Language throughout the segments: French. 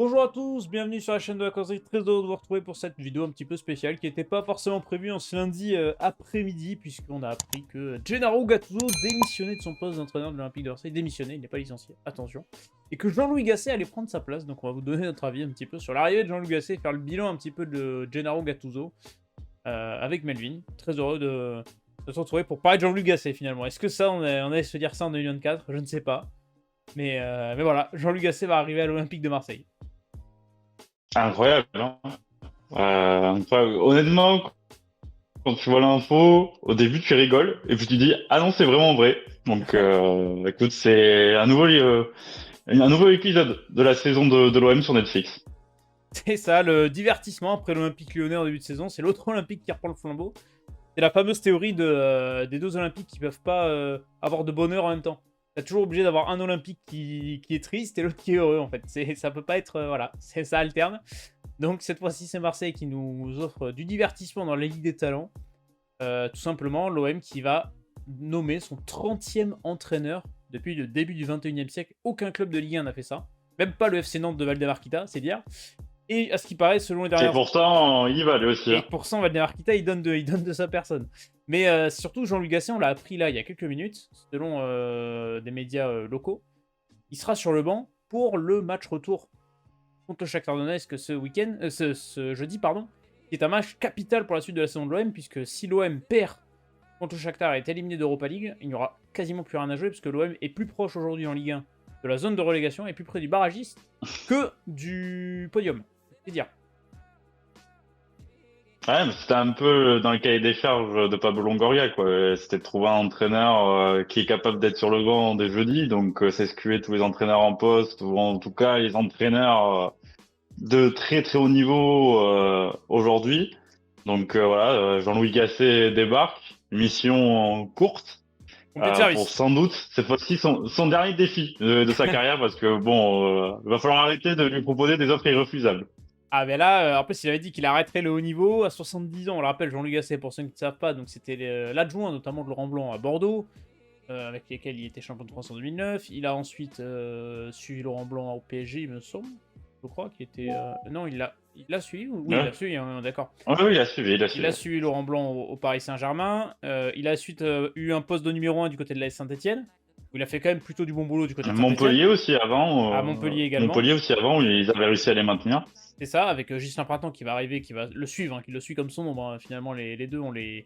Bonjour à tous, bienvenue sur la chaîne de la causerie, très heureux de vous retrouver pour cette vidéo un petit peu spéciale qui n'était pas forcément prévue en ce lundi après-midi puisqu'on a appris que Gennaro Gattuso démissionnait de son poste d'entraîneur de l'Olympique de Marseille, démissionné, il n'est pas licencié, attention, et que Jean-Louis Gasset allait prendre sa place, donc on va vous donner notre avis un petit peu sur l'arrivée de Jean-Louis Gasset et faire le bilan un petit peu de Gennaro Gattuso avec Melvin, très heureux de se retrouver pour parler de Jean-Louis Gasset finalement. Est-ce que ça, on allait se dire ça en 2024? Je ne sais pas, mais voilà, Jean-Louis Gasset va arriver à l'Olympique de Marseille. Incroyable, hein. Incroyable. Honnêtement, quand tu vois l'info, au début tu rigoles, et puis tu dis, ah non, c'est vraiment vrai. Donc, écoute, c'est un nouveau épisode de la saison de l'OM sur Netflix. C'est ça, le divertissement après l'Olympique lyonnais en début de saison, c'est l'autre Olympique qui reprend le flambeau. C'est la fameuse théorie des deux Olympiques qui peuvent pas avoir de bonheur en même temps. T'as toujours obligé d'avoir un Olympique qui est triste et l'autre qui est heureux en fait. Ça peut pas être, voilà, ça alterne. Donc cette fois-ci c'est Marseille qui nous offre du divertissement dans la Ligue des Talents. Tout simplement l'OM qui va nommer son 30e entraîneur depuis le début du 21e siècle. Aucun club de Ligue 1 n'a fait ça. Même pas le FC Nantes de Valdemarquita, c'est dire. Et à ce qui paraît, selon les Et dernières... pourtant, il va lui aussi, Et hein. pour ça, Valdemarquita, il donne de sa personne. Mais surtout, Jean-Luc Gasset, on l'a appris là il y a quelques minutes, selon des médias locaux. Il sera sur le banc pour le match retour contre le Shakhtar Donetsk ce week-end, ce jeudi, pardon, qui est un match capital pour la suite de la saison de l'OM, puisque si l'OM perd contre le Shakhtar et est éliminé d'Europa League, il n'y aura quasiment plus rien à jouer, puisque l'OM est plus proche aujourd'hui en Ligue 1 de la zone de relégation et plus près du barragiste que du podium. C'est dire. Ouais, mais c'était un peu dans le cahier des charges de Pablo Longoria, quoi. C'était de trouver un entraîneur qui est capable d'être sur le banc dès jeudi, donc c'est s'excluer tous les entraîneurs en poste, ou en tout cas les entraîneurs de très très haut niveau aujourd'hui. Donc voilà, Jean-Louis Gasset débarque, mission courte Complet de pour service. sans doute cette fois-ci son dernier défi de sa carrière parce que bon, il va falloir arrêter de lui proposer des offres irrefusables. Ah ben là, en plus il avait dit qu'il arrêterait le haut niveau à 70 ans. On le rappelle, Jean-Luc Gasset, pour ceux qui ne savent pas, donc c'était l'adjoint notamment de Laurent Blanc à Bordeaux, avec lesquels il était champion de France en 2009. Il a ensuite suivi Laurent Blanc au PSG, il me semble, je crois, qui était... Non, il l'a suivi Oui, il Ouais. l'a suivi, hein, d'accord. Oui, oui, il a suivi, il a Il a suivi. suivi Laurent Blanc au Paris Saint-Germain. Il a ensuite eu un poste de numéro 1 du côté de la Saint-Etienne, où il a fait quand même plutôt du bon boulot du côté de Saint-Etienne. Montpellier aussi avant, À Montpellier également. Montpellier aussi avant, où ils avaient réussi à les maintenir. C'est ça, avec Ghislain Printemps qui va arriver, qui va le suivre, hein, qui le suit comme son ombre. Hein. Finalement, les deux, on les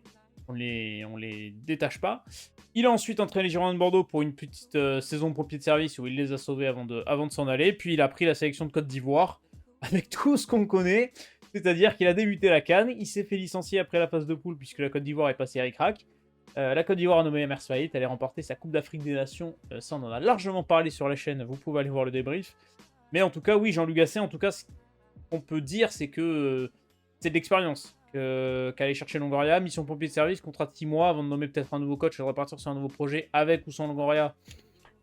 détache pas. Il a ensuite entraîné les Girondins de Bordeaux pour une petite saison pour pied de service où il les a sauvés avant de s'en aller. Puis il a pris la sélection de Côte d'Ivoire avec tout ce qu'on connaît. C'est-à-dire qu'il a débuté la CAN, il s'est fait licencier après la phase de poule puisque la Côte d'Ivoire est passée à ric-rac. La Côte d'Ivoire a nommé Emer Faït, elle a remporté sa Coupe d'Afrique des Nations. Ça, on en a largement parlé sur la chaîne, vous pouvez aller voir le débrief. Mais en tout cas, oui, Jean-Luc Gasset, en tout cas, qu'on peut dire, c'est que c'est de l'expérience qu'aller chercher Longoria. Mission pompier de service, contrat de 6 mois avant de nommer peut-être un nouveau coach et de repartir sur un nouveau projet avec ou sans Longoria.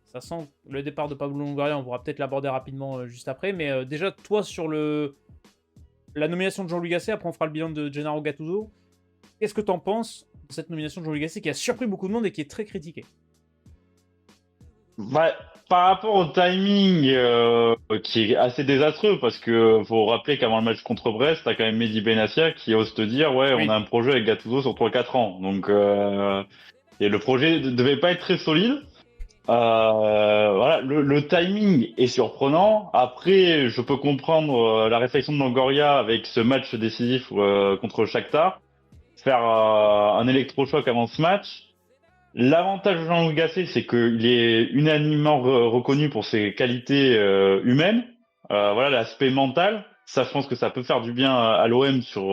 Ça sent le départ de Pablo Longoria, on pourra peut-être l'aborder rapidement juste après. Mais déjà, toi, sur la nomination de Jean-Louis Gasset, après on fera le bilan de Gennaro Gattuso. Qu'est-ce que t'en penses de cette nomination de Jean-Louis Gasset qui a surpris beaucoup de monde et qui est très critiquée? Bah, par rapport au timing qui est assez désastreux parce que faut rappeler qu'avant le match contre Brest, t'as quand même Mehdi Benassia qui ose te dire ouais, on a Oui, un projet avec Gattuso sur 3 4 ans. Donc et le projet devait pas être très solide. Voilà, le timing est surprenant. Après, je peux comprendre la réflexion de Longoria avec ce match décisif contre le Shakhtar, faire un électrochoc avant ce match. L'avantage de Jean-Louis Gasset, c'est qu'il est unanimement reconnu pour ses qualités humaines. Voilà, l'aspect mental, ça, je pense que ça peut faire du bien à l'OM sur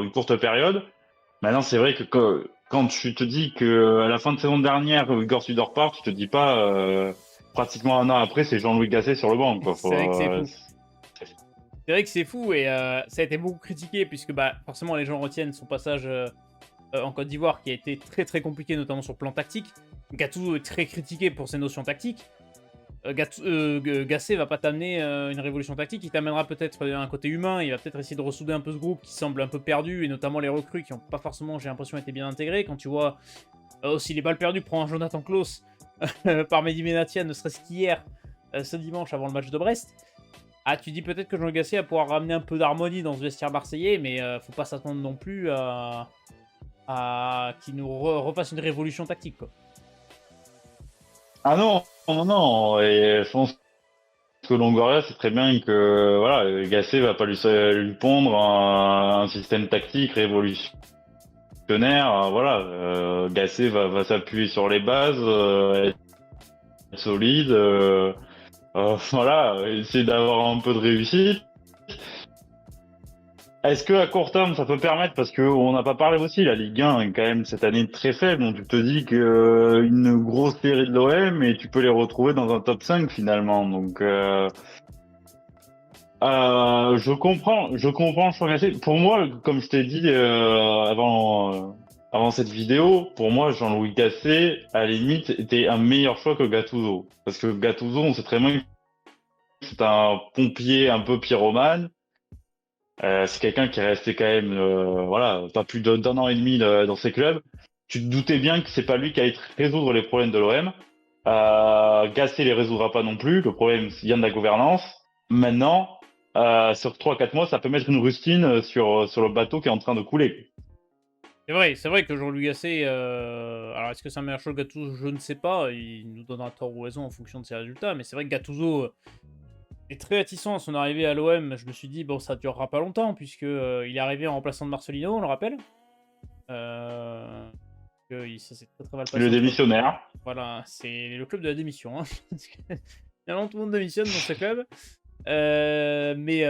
une courte période. Maintenant, c'est vrai que quand tu te dis que à la fin de saison dernière, Igor Tudor part, tu te dis pas pratiquement un an après, c'est Jean-Louis Gasset sur le banc, quoi. c'est vrai que c'est fou. C'est vrai que c'est fou et ça a été beaucoup critiqué puisque bah, forcément les gens retiennent son passage en Côte d'Ivoire qui a été très très compliqué, notamment sur le plan tactique. Gattuso est très critiqué pour ses notions tactiques. Gasset va pas t'amener une révolution tactique, il t'amènera peut-être un côté humain, il va peut-être essayer de ressouder un peu ce groupe qui semble un peu perdu, et notamment les recrues qui n'ont pas forcément, j'ai l'impression, été bien intégrés. Quand tu vois aussi les balles perdues, prend un Jonathan Klaus par Mehdi Benatia, ne serait-ce qu'hier, ce dimanche avant le match de Brest. Ah, tu dis peut-être que Jean Gasset va pouvoir ramener un peu d'harmonie dans ce vestiaire marseillais, mais faut pas s'attendre non plus à qu'il nous refasse une révolution tactique, quoi. Ah non, non, non, et je pense que Longoria, c'est très bien que voilà, Gasset va pas lui pondre un système tactique révolutionnaire. Voilà, Gasset va s'appuyer sur les bases, être solide, voilà, essayer d'avoir un peu de réussite. Est-ce que à court terme ça peut permettre, parce que on n'a pas parlé aussi, la Ligue 1 est quand même cette année très faible, donc tu te dis que une grosse série de l'OM et tu peux les retrouver dans un top 5 finalement. Donc je comprends le choix Gasset. Pour moi, comme je t'ai dit avant cette vidéo, pour moi Jean-Louis Gasset à la limite était un meilleur choix que Gattuso, parce que Gattuso on sait très bien que c'est un pompier un peu pyromane. C'est quelqu'un qui est resté quand même, voilà, pas plus d'un an et demi dans ses clubs. Tu te doutais bien que c'est pas lui qui allait résoudre les problèmes de l'OM. Gasset les résoudra pas non plus. Le problème vient de la gouvernance. Maintenant, sur 3 4 mois, ça peut mettre une rustine sur le bateau qui est en train de couler. C'est vrai que Jean-Louis Gasset, alors est-ce que c'est un meilleur choix que Gattuso? Je ne sais pas, il nous donnera tort ou raison en fonction de ses résultats, mais c'est vrai que Gattuso est très réticent à son arrivée à l'OM. Je me suis dit, bon, ça durera pas longtemps, puisque il est arrivé en remplaçant de Marcelino, on le rappelle. Ça s'est très très mal passé Le entre. démissionnaire. Voilà, c'est le club de la démission. Hein. Finalement, tout le monde démissionne dans ce club. Mais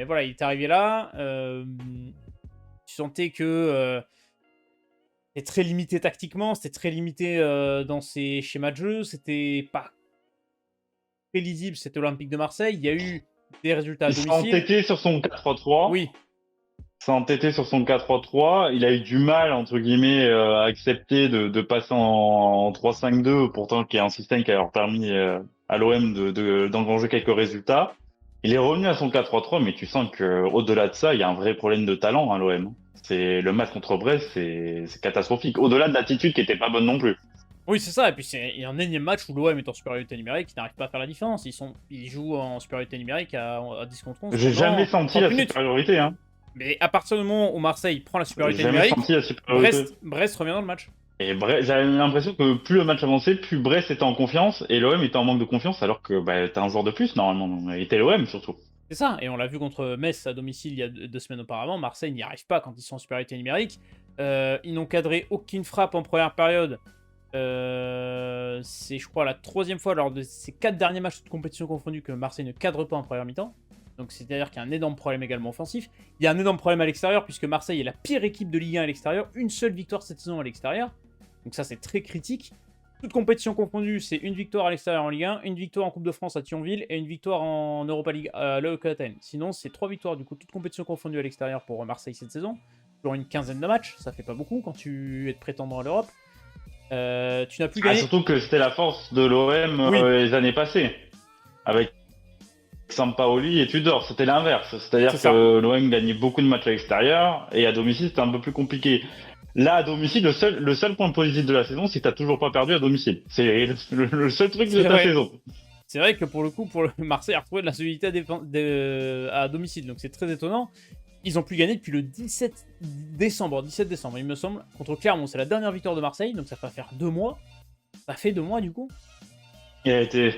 voilà, il est arrivé là. Tu sentais que c'était très limité tactiquement, c'était très limité dans ses schémas de jeu, c'était pas très lisible, c'était Olympique de Marseille. Il y a eu des résultats à Il s'est domicile. entêté sur son 4-3-3. Oui, S'est entêté sur son 4-3-3. Il a eu du mal, entre guillemets, à accepter de passer en 3-5-2, pourtant qui est un système qui a leur permis à l'OM d'engranger quelques résultats. Il est revenu à son 4-3-3, mais tu sens que au-delà de ça, il y a un vrai problème de talent à l'OM. C'est le match contre Brest, c'est catastrophique. Au-delà de l'attitude qui était pas bonne non plus. oui, c'est ça. Et puis il y a un énième match où l'OM est en supériorité numérique, qui n'arrive pas à faire la différence. Ils jouent en supériorité numérique à 10 contre 11 J'ai jamais pendant senti 30 la minutes. supériorité, hein. Mais à partir du moment où Marseille prend la J'ai supériorité jamais numérique, senti la supériorité. Brest revient dans le match. Et Brest, j'avais l'impression que plus le match avançait, plus Brest était en confiance et l'OM était en manque de confiance, alors que bah, t'as un joueur de plus normalement. Et t'es l'OM surtout. C'est ça, et on l'a vu contre Metz à domicile il y a 2 semaines auparavant. Marseille n'y arrive pas quand ils sont en supériorité numérique. Ils n'ont cadré aucune frappe en première période. C'est, je crois, la 3e fois lors de ces 4 derniers matchs de compétition confondus que Marseille ne cadre pas en première mi-temps. Donc c'est-à-dire qu'il y a un énorme problème également offensif. Il y a un énorme problème à l'extérieur, puisque Marseille est la pire équipe de Ligue 1 à l'extérieur. Une seule victoire cette saison à l'extérieur. Donc ça, c'est très critique. Toute compétition confondue, c'est une victoire à l'extérieur en Ligue 1, une victoire en Coupe de France à Thionville et une victoire en Europa League à l'AEK Athènes. Sinon, c'est 3 victoires, du coup, toute compétition confondue à l'extérieur pour Marseille cette saison. Sur une quinzaine de matchs, ça fait pas beaucoup quand tu es prétendant à l'Europe. Tu n'as plus gagné. Surtout que c'était la force de l'OM Oui, les années passées. Avec Sampaoli et Tudor, c'était l'inverse. C'est-à-dire c'est ça. que l'OM gagnait beaucoup de matchs à l'extérieur et à domicile c'était un peu plus compliqué. Là, à domicile, le seul point positif de la saison, c'est que t'as toujours pas perdu à domicile. C'est le seul truc de C'est ta vrai. saison. C'est vrai que pour le coup, Marseille a retrouvé de la solidité à domicile, donc c'est très étonnant. Ils ont pu gagner depuis le 17 décembre, il me semble, contre Clermont. C'est la dernière victoire de Marseille, donc ça va faire 2 mois. Ça fait 2 mois du coup. Il a été,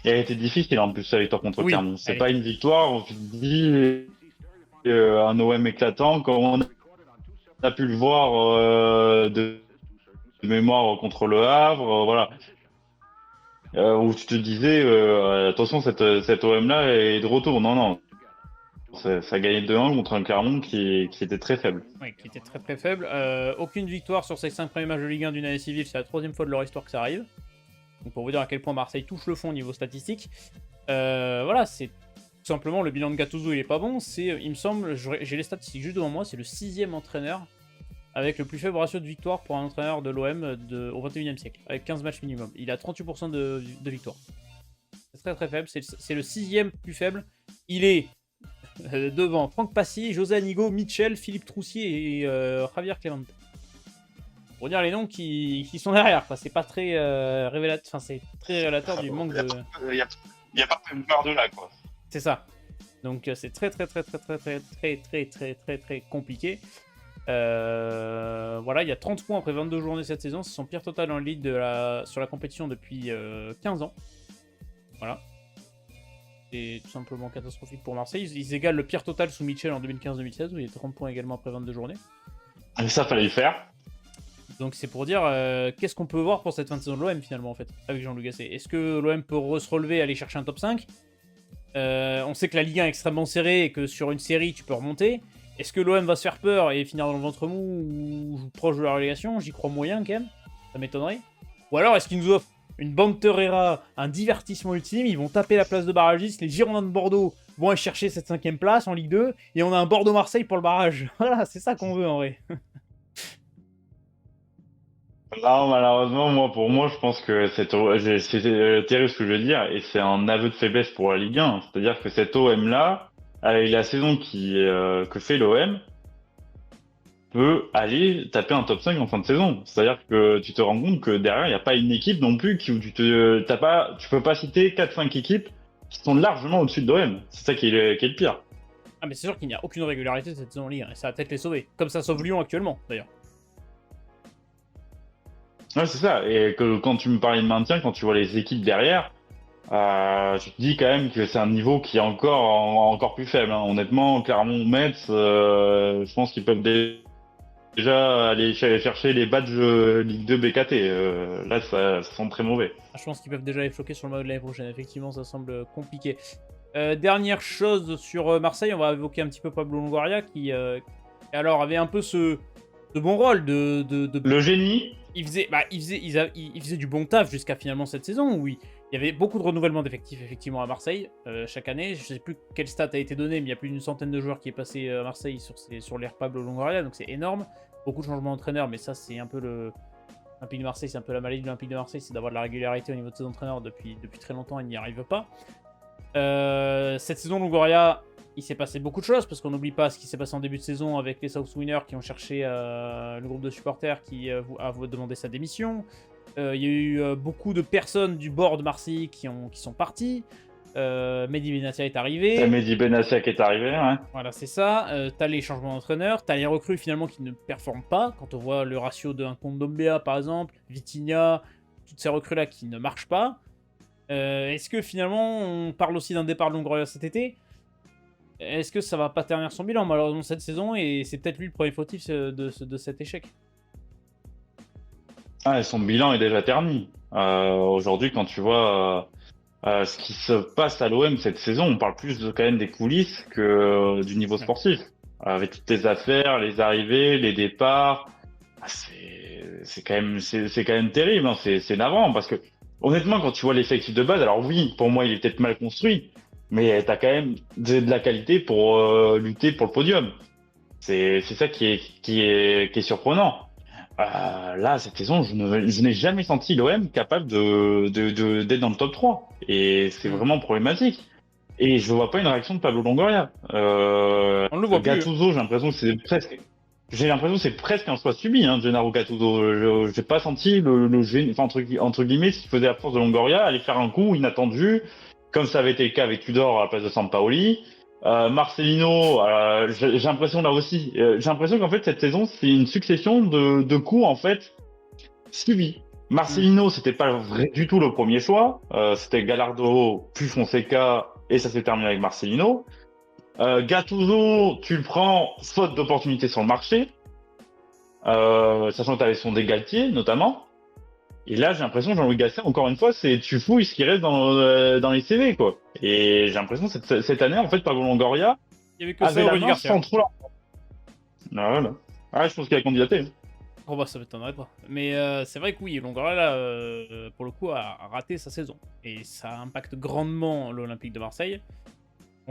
il a été difficile en plus la victoire contre Oui, Clermont. C'est elle pas est- une victoire, on se dit un OM éclatant, comme on a pu le voir de mémoire contre le Havre, voilà. Où tu te disais, attention, cette OM-là est de retour. Non, non, ça gagnait 2-1 contre un Clermont qui était très faible. Oui, qui était très très faible. Aucune victoire sur ces 5 premiers matchs de Ligue 1 d'une année civile, c'est la 3e fois de leur histoire que ça arrive. Donc pour vous dire à quel point Marseille touche le fond au niveau statistique. Voilà, c'est tout simplement le bilan de Gattuso, il est pas bon. Il me semble, j'ai les statistiques juste devant moi, c'est le 6e entraîneur avec le plus faible ratio de victoire pour un entraîneur de l'OM au 21e siècle, avec 15 matchs minimum. Il a 38% de victoire. C'est très très faible, c'est le 6e plus faible. Il est devant Franck Passy, José Anigo, Mitchell, Philippe Troussier et Javier Clemente. Pour dire les noms qui sont derrière, quoi. C'est pas très révélateur, enfin c'est très révélateur du manque de. Il n'y a pas de part de là, quoi. C'est ça. Donc c'est très compliqué. Voilà, il y a 30 points après 22 journées cette saison. C'est son pire total en lead sur la compétition depuis 15 ans. Voilà. C'est tout simplement catastrophique pour Marseille. Ils égalent le pire total sous Mitchell en 2015-2016 où il y a 30 points également après 22 journées. Et ça, fallait le faire. Donc c'est pour dire qu'est-ce qu'on peut voir pour cette fin de saison de l'OM finalement en fait, avec Jean-Louis Gasset. Est-ce que l'OM peut se relever, aller chercher un top 5 ? On sait que la Ligue 1 est extrêmement serrée et que sur une série tu peux remonter. Est-ce que l'OM va se faire peur et finir dans le ventre mou ou proche de la relégation ? J'y crois moyen quand même, ça m'étonnerait. Ou alors est-ce qu'ils nous offrent une bande Herrera, un divertissement ultime, ils vont taper la place de barragiste, les Girondins de Bordeaux vont aller chercher cette 5ème place en Ligue 2 et on a un Bordeaux-Marseille pour le barrage. Voilà, c'est ça qu'on veut en vrai. Non, malheureusement, pour moi, je pense que c'est terrible ce que je veux dire, et c'est un aveu de faiblesse pour la Ligue 1. C'est-à-dire que cet OM-là, avec la saison que fait l'OM, peut aller taper un top 5 en fin de saison. C'est-à-dire que tu te rends compte que derrière, il n'y a pas une équipe non plus où tu peux pas citer 4-5 équipes qui sont largement au-dessus de l'OM. C'est ça qui est le pire. Ah mais c'est sûr qu'il n'y a aucune régularité cette saison en Ligue 1, et ça va peut-être les sauver. Comme ça sauve Lyon actuellement, d'ailleurs. Ouais, c'est ça. Et que quand tu me parlais de maintien, quand tu vois les équipes derrière, je te dis quand même que c'est un niveau qui est encore plus faible. Hein. Honnêtement, Clermont, Metz, je pense qu'ils peuvent déjà aller chercher les badges Ligue 2 BKT. Là, ça sent très mauvais. Je pense qu'ils peuvent déjà les floquer sur le maillot de l'année prochaine. Effectivement, ça semble compliqué. Dernière chose sur Marseille, on va évoquer un petit peu Pablo Longoria qui alors avait un peu ce bon rôle de... Le génie. Il faisait du bon taf jusqu'à finalement cette saison où il y avait beaucoup de renouvellement d'effectifs effectivement à Marseille chaque année. Je sais plus quelle stat a été donnée, mais il y a plus d'une centaine de joueurs qui est passé à Marseille sur l'ère Pablo Longoria, donc c'est énorme. Beaucoup de changements d'entraîneur, mais ça c'est un peu l'Olympique de Marseille, c'est un peu la maladie de l'Olympique de Marseille, c'est d'avoir de la régularité au niveau de ses entraîneurs depuis très longtemps, il n'y arrive pas. Cette saison Longoria, il s'est passé beaucoup de choses, parce qu'on n'oublie pas ce qui s'est passé en début de saison avec les South Winners qui ont cherché le groupe de supporters qui a demandé sa démission. Il y a eu beaucoup de personnes du board de Marseille qui sont parties. Mehdi Benassia est arrivé. Mehdi Benassia qui est arrivé, ouais. Voilà, c'est ça. T'as les changements d'entraîneur, t'as les recrues finalement qui ne performent pas. Quand on voit le ratio d'un Kondogbia par exemple, Vitinha, toutes ces recrues-là qui ne marchent pas. Est-ce que finalement, on parle aussi d'un départ de Longoria cet été ? Est-ce que ça va pas ternir son bilan malheureusement cette saison et c'est peut-être lui le premier fautif de cet échec ? Ah, et son bilan est déjà terni. Aujourd'hui, quand tu vois ce qui se passe à l'OM cette saison, on parle plus quand même des coulisses que du niveau sportif. Avec toutes les affaires, les arrivées, les départs, c'est quand même terrible. Hein. C'est navrant parce que honnêtement, quand tu vois l'effectif de base, alors oui, pour moi, il est peut-être mal construit, mais t'as quand même de la qualité pour lutter pour le podium. C'est ça qui est surprenant. Là, cette saison, je n'ai jamais senti l'OM capable d'être dans le top 3. Et c'est vraiment problématique. Et je vois pas une réaction de Pablo Longoria. On le voit Gattuso, j'ai l'impression que c'est presque un choix subi, hein, Gennaro Gattuso. J'ai pas senti le génie, enfin, entre guillemets, ce qu'il faisait à force de Longoria, aller faire un coup inattendu, comme ça avait été le cas avec Tudor à la place de Sampaoli. Marcelino, j'ai l'impression là aussi, j'ai l'impression qu'en fait cette saison c'est une succession de coups en fait subis. Marcelino, c'était pas vrai du tout le premier choix, c'était Gallardo puis Fonseca et ça s'est terminé avec Marcelino. Gattuso, tu le prends faute d'opportunités sur le marché, sachant que t'avais son Galtier notamment. Et là, j'ai l'impression que Jean-Louis Gasset, encore une fois, tu fouilles ce qui reste dans les CV, quoi. Et j'ai l'impression que cette année, en fait, Pablo Longoria avait la main sans trop voilà. Ah, je pense qu'il a candidaté. Oh bah ça m'étonnerait pas. Mais c'est vrai que oui, Longoria, là, pour le coup, a raté sa saison. Et ça impacte grandement l'Olympique de Marseille.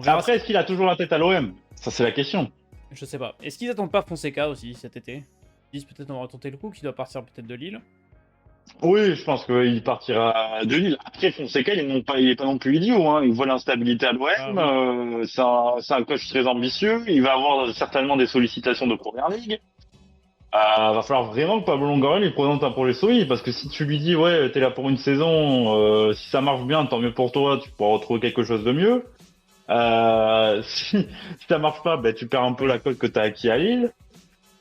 Après, est-ce qu'il a toujours la tête à l'OM ? Ça, c'est la question. Je sais pas. Est-ce qu'ils attendent pas Fonseca aussi cet été ? Ils disent peut-être on va tenter le coup, qu'il doit partir peut-être de Lille. Oui, je pense qu'il partira de Lille. Après, Fonseca, il est pas non plus idiot. Hein. Il voit l'instabilité à l'OM. C'est un coach très ambitieux. Il va avoir certainement des sollicitations de première ligue. Va falloir vraiment que Pablo Longoria lui présente un projet solide, parce que si tu lui dis, ouais, t'es là pour une saison, si ça marche bien, tant mieux pour toi, tu pourras retrouver quelque chose de mieux. Si ça marche pas, ben, tu perds un peu la Oui. cote que t'as acquis à Lille.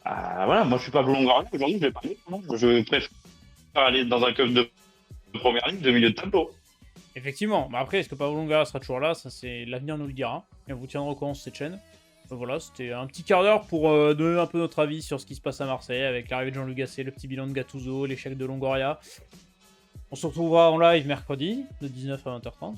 Voilà, moi je suis Pablo Longoria, aujourd'hui je vais pas aller, non. Je préfère aller dans un club de première ligne, de milieu de tableau. Effectivement. Mais après, est-ce que Pablo Longoria sera toujours là? Ça, c'est l'avenir nous le dira. Et on vous tiendra au courant sur cette chaîne. Voilà, c'était un petit quart d'heure pour donner un peu notre avis sur ce qui se passe à Marseille, avec l'arrivée de Jean-Luc Gasset, le petit bilan de Gattuso, l'échec de Longoria. On se retrouvera en live mercredi, de 19 à 20h30,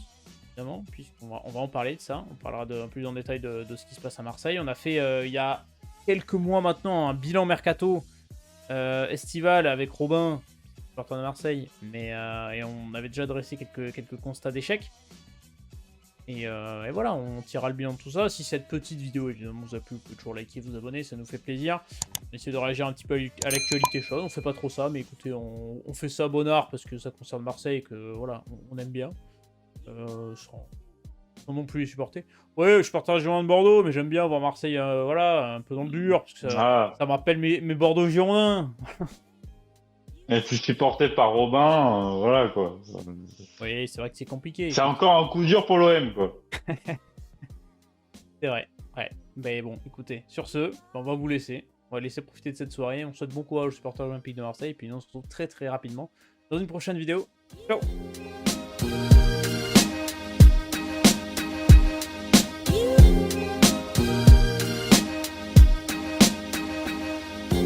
évidemment, puisqu'on va en parler de ça. On parlera un peu plus en détail de ce qui se passe à Marseille. On a fait, il y a quelques mois maintenant, un bilan mercato estival avec Robin, porteur de Marseille, et on avait déjà dressé quelques constats d'échecs. Et voilà, on tirera le bilan de tout ça. Si cette petite vidéo, évidemment, vous a plu, vous pouvez toujours liker, vous abonner, ça nous fait plaisir. On essaie de réagir un petit peu à l'actualité chaude. On fait pas trop ça, mais écoutez, on fait ça bon art parce que ça concerne Marseille et que voilà, on aime bien. Sans non plus les supporter. Ouais, je supporte la Girondins de Bordeaux, mais j'aime bien voir Marseille voilà, un peu dans le dur, parce que Ah, ça me rappelle mes Bordeaux Girondins. et puis supporté par Robin, voilà quoi. Oui, c'est vrai que c'est compliqué. C'est encore un coup dur pour l'OM, quoi. C'est vrai. Ouais. Ben bon, écoutez, sur ce, on va vous laisser. On va laisser profiter de cette soirée. On souhaite bon courage aux supporters olympiques de Marseille. Et puis nous, on se retrouve très très rapidement dans une prochaine vidéo. Ciao!